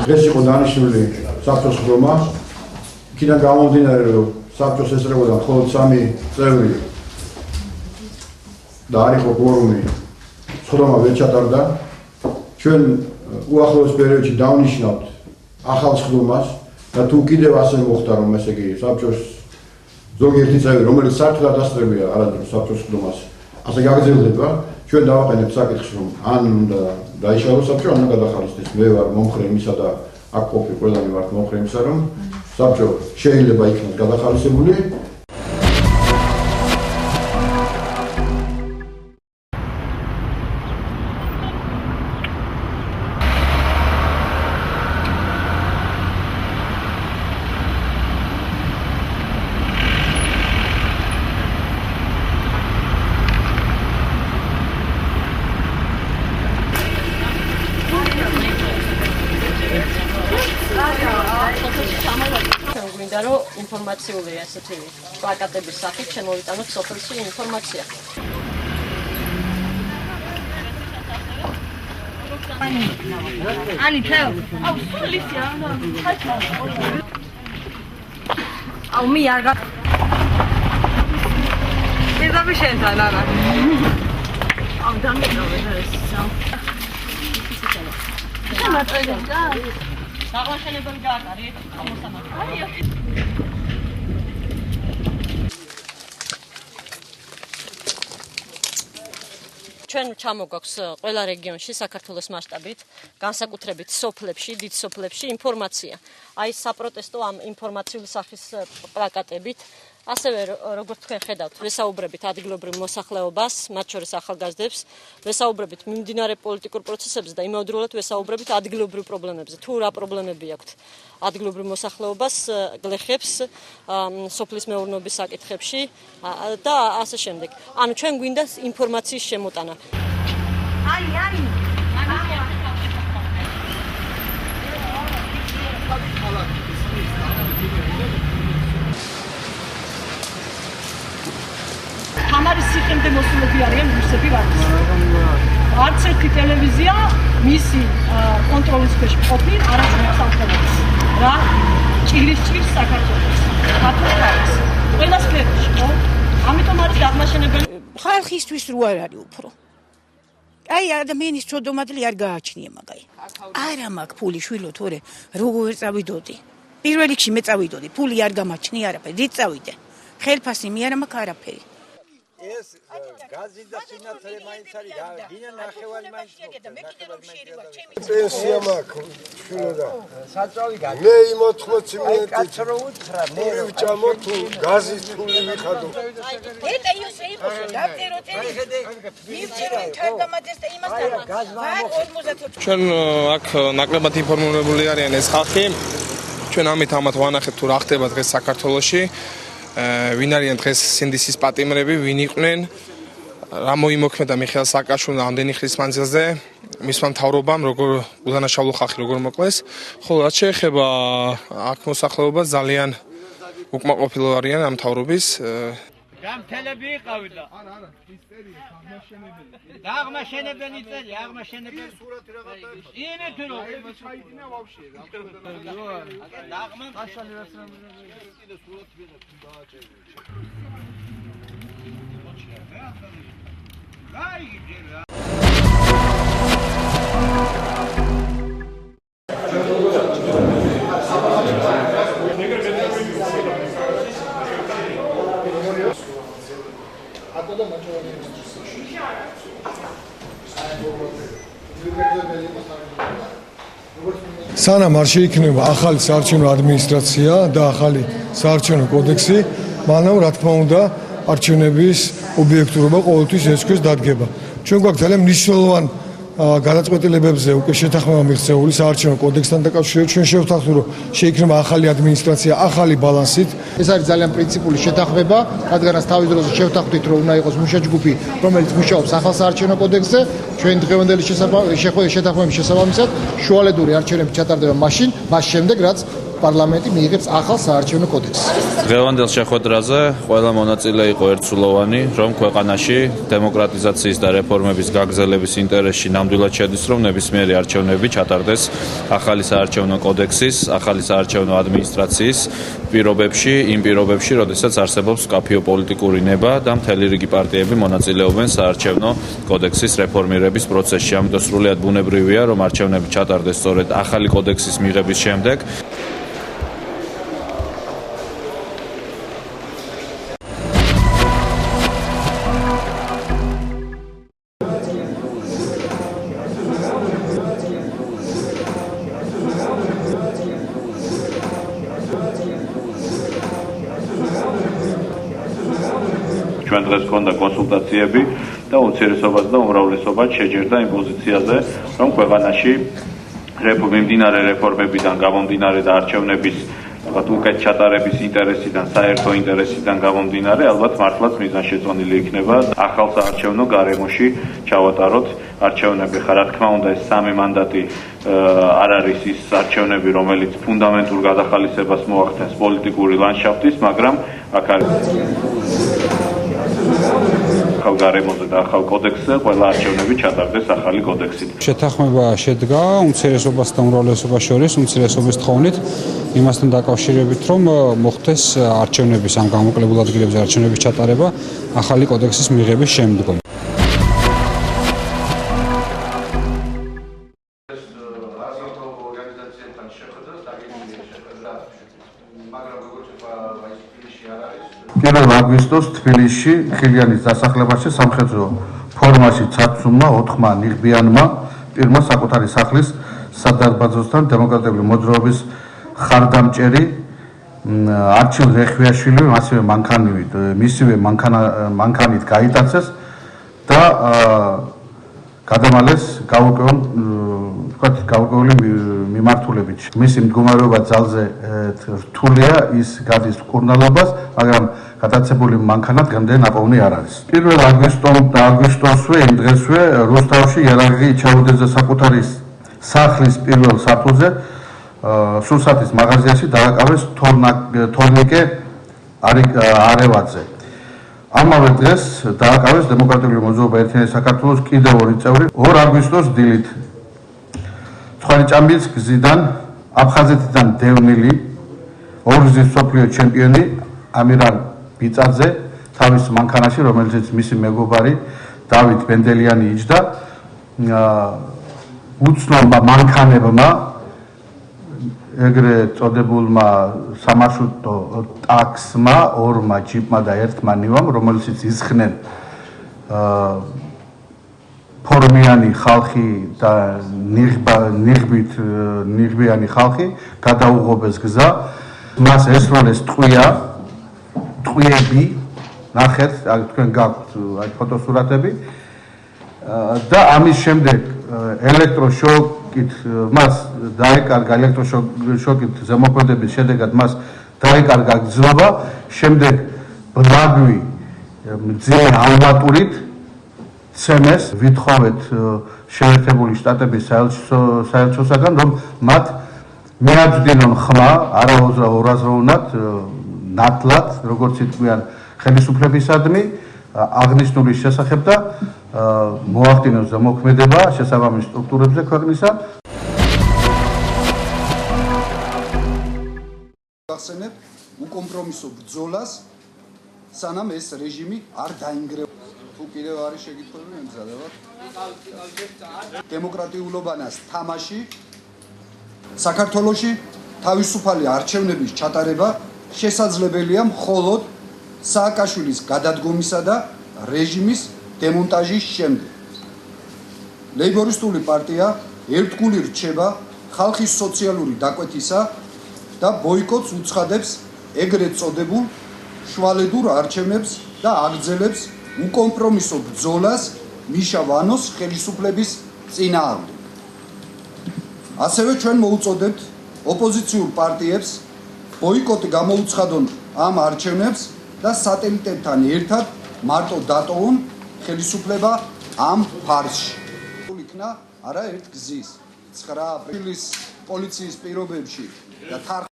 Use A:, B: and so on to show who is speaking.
A: დღეს იყო დანიშნული საბჭოს ხდომა. იქიდან გამომდინარე, რომ საბჭოს ესწრებოდა მხოლოდ 3 წევრი და არ იყო კვორუმი, ხდომა ვერ ჩატარდა. ჩვენ უახლოეს პერიოდში დავნიშნავთ ახალ ხდომას და თუ კიდევ ასე მოხდა, რომ ესე იგი საბჭოს ზოგიერთი წევრი, რომელიც საერთოდ დასწრებია არადროს საბჭოს ხდომას, ასე გაგრძელდება, ჩვენ დავაყენებთ საკითხს, რომ ან უნდა დაიშალოს საბჭო, ან გადახალისდეს. მე ვარ მომხრე იმისა და აქ ყოფილი ყველანი ვართ მომხრე იმისა, რომ საბჭო შეიძლება იქნას გადახალისებული.
B: რომ ინფორმაციული ასეთი პლაკატების სახით შემოვიტანოთ სოფელში ინფორმაცია.
C: Ani tell. Oh, Alicia, no. Oh, me არ გა. ეს ამი შენთან არა. ამ დამეკავე და ეს სამ. შემატრეგა. დაღლაშენებელ გააკარი, ამოსამართლე. ჩვენ ჩამოგვაქვს ყველა რეგიონში საქართველოს მასშტაბით, განსაკუთრებით სოფლებში, დიდ სოფლებში ინფორმაცია. აი საპროტესტო ამ ინფორმაციული სახის პლაკატებით, ასევე როგორც თქვენ ხედავთ, ვესაუბრებით ადგილობრივ მოსახლეობას, მათ შორის ახალგაზრდებს, ვესაუბრებით მიმდინარე პოლიტიკურ პროცესებზე და იმავდროულად ვესაუბრებით ადგილობრივ პრობლემებზე. თუ რა პრობლემები აქვთ ადგილობრივ მოსახლეობას, გლეხებს, სოფლის მეურნეობის საკითხებში და ასე შემდეგ. ანუ ჩვენ გვინდა ინფორმაციის შემოტანა. თამარის სიყემდე მოსულები არიან რუსები ვართ. არც ერთი ტელევიზია მისი კონტროლის ქვეშ ყოფნით არ აწარმოებს ამხელებს. რა? ჭირის საქართველოს. საქართველოს. ყველა სფეროში, ხო? ამიტომ არის აღმაშენებელი.
D: ხალხისთვის რო არ არის უფრო. აი ადამიანის წოდომადლი არ გააჩნია მაგაი. არა მაქვს ფული შვილო თორე როგორ წავიდოდი. პირველ რიგში მე წავიდოდი, ფული არ გამაჩნია არაფერი, დით წავიდე. ხელფასი მე არ მაქვს არაფერი.
E: ეს გაზი და სინათლე მაინც არის გინა ნახევარი მაინც პენსია მაქვს შვილო საწავი გაგი მე 80 მილიარდი კაცრო უთხრა მე ვჭამო თუ გაზის ფული ვიხადო
D: ეტა იოსე იმოსო დავწერო წელი მივწერო თარგამადეს და იმასთან
F: ჩვენ აქ ნაკლებად ინფორმირებული არიან ეს ხალხი ჩვენ ამით ვანახეთ თუ რა ხდება დღეს საქართველოში ვინ არიან დღეს სინდისის პატიმრები, ვინ იყვნენ, რა მოიმოქმედა მიხეილ სააკაშვილმა ამდენი ხნის მანძილზე, მისმა მთავრობამ, როგორ უდანაშაულო ხალხი როგორ მოკლეს, ხოლო რაც შეეხება აქ მოსახლეობას ძალიან უკმაყოფილო არიან ამ მთავრობის
E: გამთელები იყავდა. არა, ისტერია, აღმაშენებელი. და აღმაშენებელი წელი, აღმაშენებელი სურათი რაღაცა. ინე თუ რო ჩაიდინა ვაფშე. და აღმაშენებელი რასაც კიდე სურათი ვიღებ დააჭერე. გაიგე.
G: სანამ არ შეიქმნება ახალი საარჩევნო ადმინისტრაცია და ახალი საარჩევნო კოდექსი, მანამ რა თქმა უნდა არჩევნების ობიექტურობა ყოველთვის ეჭვს დადგება. ჩვენ გვაქვს ძალიან მნიშვნელოვანი გადაწყვეტილებებზე უკვე შეთანხმება მიღწეული საარჩევნო კოდექსთან დაკავშირებით. ჩვენ შევთანხმდით, რომ შეიქმნება ახალი ადმინისტრაცია, ახალი ბალანსით. ეს არის ძალიან პრინციპული შეთანხმება, რადგანაც თავის დროზე შევთანხმდით, რომ უნდა იყოს მუშაჯგუფი, რომელიც მუშაობს ახალ საარჩევნო კოდექსზე. ჩვენ დღევანდელი შეთანხმების შესაბამისად შუალედური არჩევნები ჩატარდება მას შემდეგ, რაც
H: პარლამენტი მიიღებს ახალ საარჩევნო კოდექსს.
I: დღევანდელ შეხვედრაზე ყველა მონაწილე იყო ერთსულოვანი, რომ ქვეყანაში დემოკრატიზაციის და რეფორმების გაგრძელების ინტერესში ნამდვილად შედის, რომ ნებისმიერი არჩევნები ჩატარდეს ახალი საარჩევნო კოდექსის, ახალი საარჩევნო ადმინისტრაციის პირობებში, იმ პირობებში, როდესაც არსებობს მკაფიო პოლიტიკური ნება და მთელი რიგი პარტიები მონაწილეობენ საარჩევნო კოდექსის რეფორმირების პროცესში. ამიტომ სრულიად ბუნებრივია, რომ არჩევნები ჩატარდეს სწორედ ახალი კოდექსის მიღების შემდეგ.
J: ჩვენ დღეს გქონდა კონსულტაციები და უმცირესობაც და უმრავლესობაც შეჯერდა იმ პოზიციაზე, რომ ქვეყანაში მიმდინარე რეფორმებიდან გამომდინარე და არჩევნების უკეთ ჩატარების ინტერესიდან, საერთო ინტერესიდან გამომდინარე, ალბათ მართლაც მიზანშეწონილი იქნება ახალ საარჩევნო გარემოში ჩავატაროთ არჩევნები. რა თქმა უნდა, ეს 3 მანდატი არ არის ის არჩევნები, რომელიც ფუნდამენტურ გადახალისებას მოახდენს პოლიტიკური ლანდშაფტის, მაგრამ აქ არის ახალ გარემოზე და ახალ კოდექსზე ყველა არჩევნები ჩატარდეს ახალი კოდექსით.
K: შეთანხმება შედგა უმცირესობას და უმრავლესობას შორის, უმცირესობის თხოვნით იმასთან დაკავშირებით, რომ მოხდეს არჩევნების ამ გამოკლებულ ადგილებზე არჩევნების ჩატარება ახალი კოდექსის მიღების შემდგომ.
L: პირველ აგვისტოს თბილისში ხილიანის დასახლებაში სამხედრო ფორმაში ცაცუმმა 4-მა ნიღბიანმა პირმა საკუთარი სახლის სადარბაზოსთან დემოკრატიული მოძრაობის ხარდამჭერი არჩილ რეხვიაშვილი მისივე მანქანით გაიტაცეს და გადამალეს გაურკვეველი მიმართულებით. მისი მდგომარეობა ძალზე რთულია, ის გადის მკურნალობას, მაგრამ გადაცებული მანქანა დღემდე ნაპოვნი არ არის. 1 აგვისტოსვე იმ დღესვე რუსთავში იარაღი ჩაუდეზე საკუთარი სახლის პირველ სართულზე სურსათის მაღაზიაში დააკავეს თორნიკე არევაძე. ამავე დღეს დააკავეს დემოკრატიული მოძრაობა ერთიანი საქართველოს კიდევ 2 წევრი 2 აგვისტოს დილით ცხვანჭამის გზიდან აფხაზეთიდან დევნილი ორგზის მსოფლიო ჩემპიონი ამირან ბიწაძე თავის მანქანაში, რომელიც მისი მეგობარი დავით ბენდელიანი იჯდა, უცნობმა მანქანებმა ეგრე წოდებულმა სამარშრუტო ტაქსმა, 2 ჯიპმა და 1 ნივამ, რომელშიც ისხნენ ფორმიანი ხალხი და ნიღბიანი ხალხი, გადაუღობეს გზა, მას ესროლეს ტყვიები, ნახეთ, თქვენ გაქვთ აი ფოტოსურათები და ამის შემდეგ ელექტროშოკით მას დაეკარგა ელექტროშოკით ზემოქმედების შედეგად მას დაეკარგა გზნობა, შემდეგ ბლაგვი მძიმე ალმატურით ცემეს ვითხოვეთ შეერთებული შტატების საელჩოსაგან, რომ მათ მიაძვდინონ ხმა არაურაზროვნად, ნათლად, როგორც იტყვიან ხელისუფლებისადმი, აღნიშნულის შესახებ და მოახდინოს ზემოქმედება შესაბამის სტრუქტურებზე ქვეყნისა.
M: გახსენებ უკომპრომისო ბრძოლას, სანამ ეს რეჟიმი არ დაინგრევა. თუ კიდევ არის შეკითხვები, ემზადებათ. დემოკრატიულობანას თამაში საქართველოში თავისუფალი არჩევნების ჩატარება შესაძლებელია მხოლოდ სააკაშვილის გადადგომისა და რეჟიმის დემონტაჟის შემდეგ. ლეიბორისტული პარტია ერთგული რჩება ხალხის სოციალური დაკვეთისა და ბოიკოტს უცხადებს ეგრეთ წოდებულ შვალედურ არჩევნებს და აგრძელებს უკომპრომისო ბრძოლას მიშა ვანოს ხელისუფლების წინააღმდეგ. ასევე ჩვენ მოუწოდებთ ოპოზიციურ პარტიებს ბოიკოტი გამოუცხადონ ამ არჩევნებს და სატელიტებთან ერთად მარტო დატოვონ ხელისუფლება ამ ფარსში. იქნა არაერთ გზის 9 აპრილის პოლიციის პირობებში და